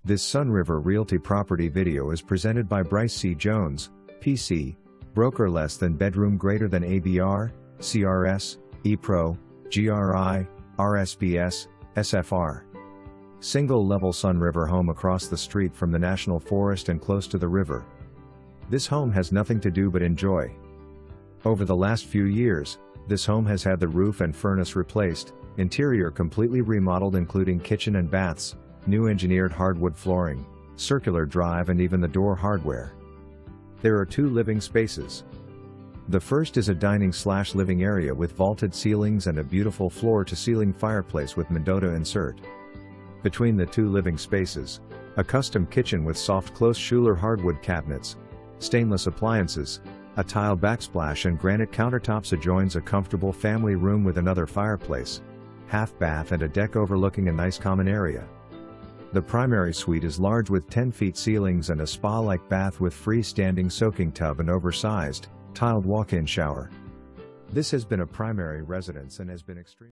This Sunriver Realty property video is presented by Bryce C. Jones, PC, broker less than bedroom greater than ABR, CRS, ePro, GRI, RSBS, SFR. Single-level Sunriver home across the street from the National Forest and close to the river. This home has nothing to do but enjoy. Over the last few years, this home has had the roof and furnace replaced, interior completely remodeled including kitchen and baths, new engineered hardwood flooring, circular drive and even the door hardware. There are 2 living spaces. The first is a dining/living area with vaulted ceilings and a beautiful floor-to-ceiling fireplace with Mendota insert. Between the 2 living spaces, a custom kitchen with soft-close Shuler hardwood cabinets, stainless appliances, a tile backsplash and granite countertops adjoins a comfortable family room with another fireplace, half bath and a deck overlooking a nice common area. The primary suite is large with 10-feet ceilings and a spa-like bath with freestanding soaking tub and oversized, tiled walk-in shower. This has been a primary residence and has been extremely